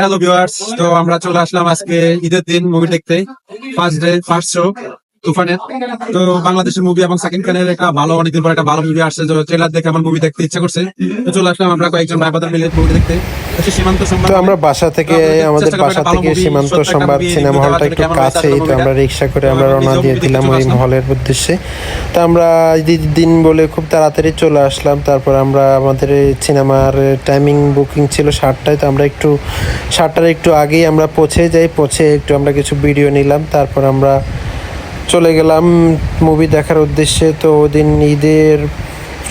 Hello viewers, তো আমরা চলে আসলাম আজকে ঈদের দিন মুভি দেখতে। ফার্স্ট শো তুফানের। তো বাংলাদেশের মুভি এবং সাকিব খানের একটা ভালো, অনেকদিন পর একটা ভালো মুভি আসছে। তো ট্রেলার দেখে আমার মুভি দেখতে ইচ্ছা করছে, তো চলে আসলাম আমরা কয়েকজন ভাই ব্রাদার মিলে মুভি দেখতে। সীমান্ত সংবাদ, তো আমরা বাসা থেকে আমাদের বাসা থেকে সীমান্ত সংবাদ সিনেমা হলটা একটু কাছেই, তো আমরা রিক্সা করে আমরা রওনা দিয়ে দিলাম ওই হলের উদ্দেশ্যে। তো আমরা দিন বলে খুব তাড়াতাড়ি চলে আসলাম। তারপর আমরা আমাদের সিনেমার টাইমিং বুকিং ছিল 7টায়, তো আমরা একটু 7টার একটু আগেই আমরা পৌঁছে একটু আমরা কিছু ভিডিও নিলাম। তারপর আমরা চলে গেলাম মুভি দেখার উদ্দেশ্যে। তো ওদিন ঈদের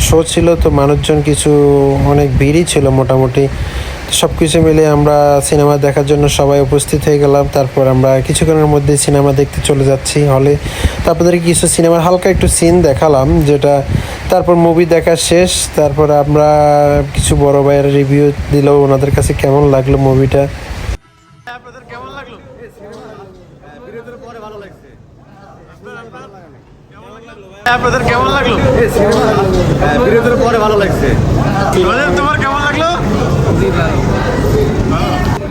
শো ছিল, তো মানুষজন কিছু অনেক ভিড়ই ছিল মোটামুটি। সব কিছু মিলে আমরা সিনেমা দেখার জন্য সবাই উপস্থিত হয়ে গেলাম। তারপর আমরা কিছুক্ষণের মধ্যে সিনেমা দেখতে চলে যাচ্ছি হলে। তারপরে কিছু সিনেমার হালকা একটু সিন দেখালাম যেটা। তারপর মুভি দেখা শেষ। তারপর আমরা কিছু বড় ভাইয়ের রিভিউ দিল, ওনাদের কাছে কেমন লাগলো মুভিটা। আপনাদের কেমন লাগলো? বিরতির পরে ভালো লাগছে। আপনাদের কেমন লাগলো? বিরতির পরে ভালো লাগছে। তোমার কেমন লাগলো?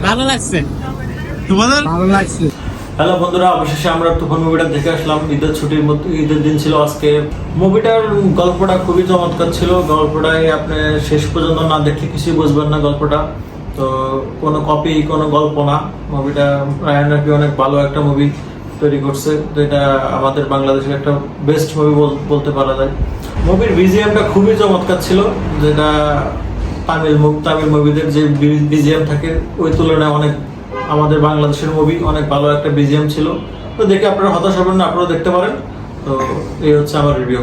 ভালো লাগছে। তোমাদের ভালো লাগছে। হ্যালো বন্ধুরা, অবশেষে আমরা তুফান মুভিটা দেখে আসলাম। ঈদের ছুটির মধ্যে ঈদের দিন ছিল আজকে। মুভিটার গল্পটা খুবই চমৎকার ছিল। গল্পটাই আপনি শেষ পর্যন্ত না দেখলে কিছুই বুঝবেন না গল্পটা। তো কোনো কপি, কোনো গল্প না। মুভিটা রায়ান রাফি অনেক ভালো একটা মুভি তৈরি করছে। তো এটা আমাদের বাংলাদেশের একটা বেস্ট মুভি বলতে পারা যায়। মুভির বিজিএমটা খুবই চমৎকার ছিল, যেটা তামিল মুভিদের যে বিজিএম থাকে ওই তুলনায় অনেক আমাদের বাংলাদেশের মুভি অনেক ভালো একটা বিজিএম ছিল। তো দেখে আপনারা হতাশ হবেন না, আপনারা দেখতে পারেন। তো এই হচ্ছে আমার রিভিউ।